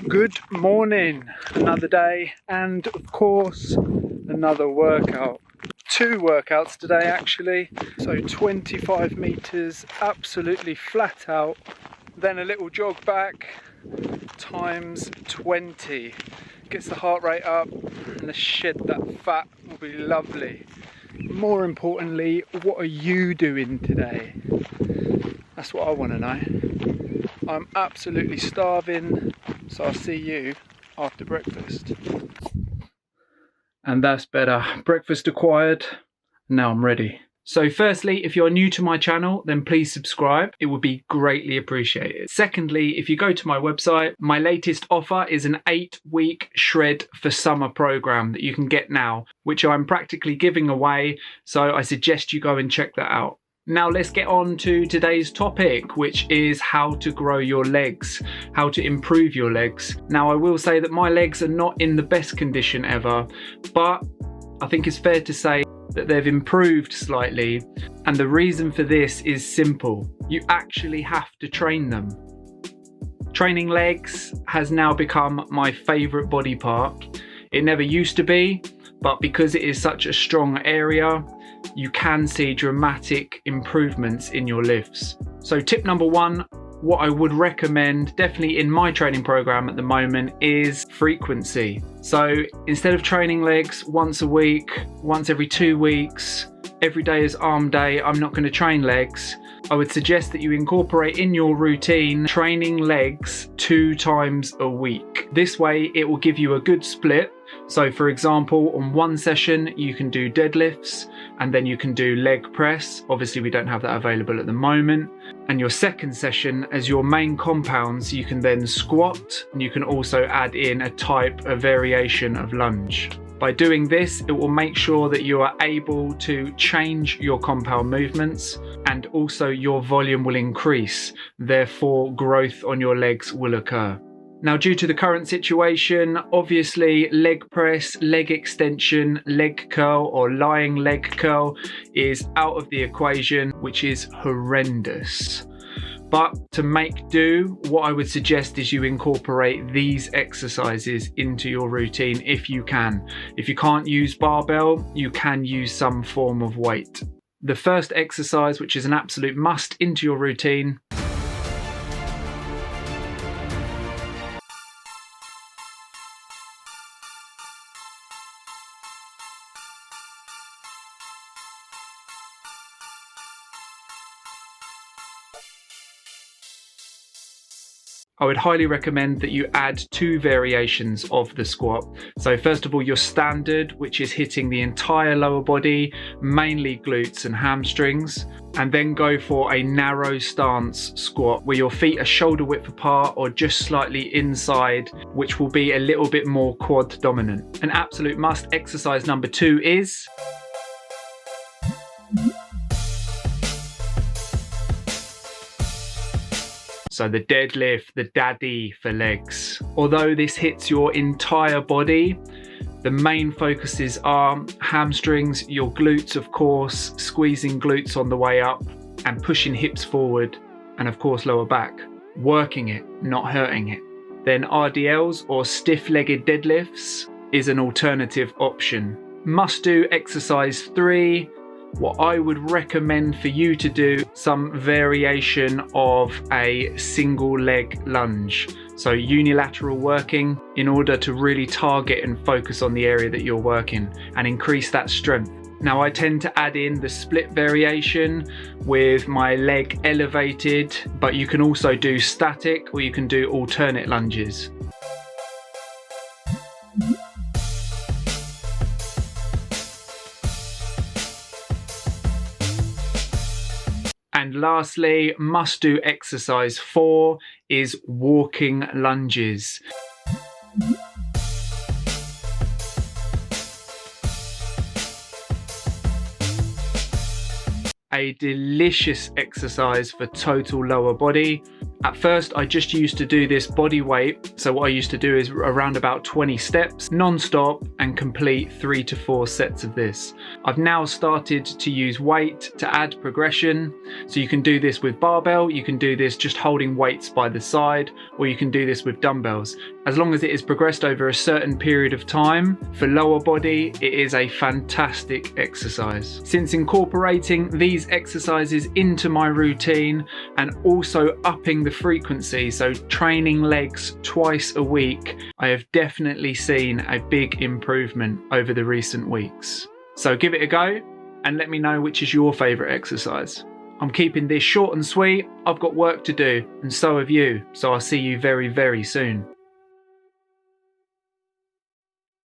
Good morning, another day, and of course another workout. Two workouts today actually, so 25 meters absolutely flat out, then a little jog back times 20. Gets the heart rate up and the shed that fat will be lovely. More importantly, what are you doing today? That's what I want to know. I'm absolutely starving, so I'll see you after breakfast. And that's better. Breakfast acquired, now I'm ready. So firstly, if you're new to my channel, then please subscribe. It would be greatly appreciated. Secondly, if you go to my website, my latest offer is an 8-week Shred for Summer program that you can get now, which I'm practically giving away. So I suggest you go and check that out. Now let's get on to today's topic, which is how to grow your legs, how to improve your legs. Now I will say that my legs are not in the best condition ever, but I think it's fair to say that they've improved slightly. And the reason for this is simple. You actually have to train them. Training legs has now become my favorite body part. It never used to be, but because it is such a strong area, you can see dramatic improvements in your lifts. So tip number one, what I would recommend, definitely in my training program at the moment, is frequency. So instead of training legs once a week, once every 2 weeks, every day is arm day, I'm not going to train legs. I would suggest that you incorporate in your routine training legs 2 times a week. This way it will give you a good split. So for example, on one session you can do deadlifts and then you can do leg press. Obviously we don't have that available at the moment. And your second session, as your main compounds, you can then squat, and you can also add in a type of variation of lunge. By doing this, it will make sure that you are able to change your compound movements, and also your volume will increase. Therefore, growth on your legs will occur. Now, due to the current situation, obviously leg press, leg extension, leg curl or lying leg curl is out of the equation, which is horrendous. But to make do, what I would suggest is you incorporate these exercises into your routine if you can. If you can't use barbell, you can use some form of weight. The first exercise, which is an absolute must into your routine, I would highly recommend that you add 2 variations of the squat. So first of all, your standard, which is hitting the entire lower body, mainly glutes and hamstrings, and then go for a narrow stance squat where your feet are shoulder width apart or just slightly inside, which will be a little bit more quad dominant. An absolute must exercise number 2 is so the deadlift, the daddy for legs. Although this hits your entire body, the main focuses are hamstrings, your glutes of course, squeezing glutes on the way up and pushing hips forward, and of course lower back. Working it, not hurting it. Then RDLs or stiff-legged deadlifts is an alternative option. Must do exercise 3. What I would recommend for you to do, some variation of a single leg lunge. So unilateral working in order to really target and focus on the area that you're working and increase that strength. Now I tend to add in the split variation with my leg elevated, but you can also do static or you can do alternate lunges. And lastly, must do exercise 4 is walking lunges. A delicious exercise for total lower body. At first, I just used to do this body weight. So what I used to do is around about 20 steps non-stop and complete 3 to 4 sets of this. I've now started to use weight to add progression. So you can do this with barbell, you can do this just holding weights by the side, or you can do this with dumbbells. As long as it is progressed over a certain period of time, for lower body, it is a fantastic exercise. Since incorporating these exercises into my routine and also upping the frequency, so training legs twice a week, I have definitely seen a big improvement over the recent weeks. So give it a go and let me know which is your favourite exercise. I'm keeping this short and sweet. I've got work to do and so have you. So I'll see you very, very soon.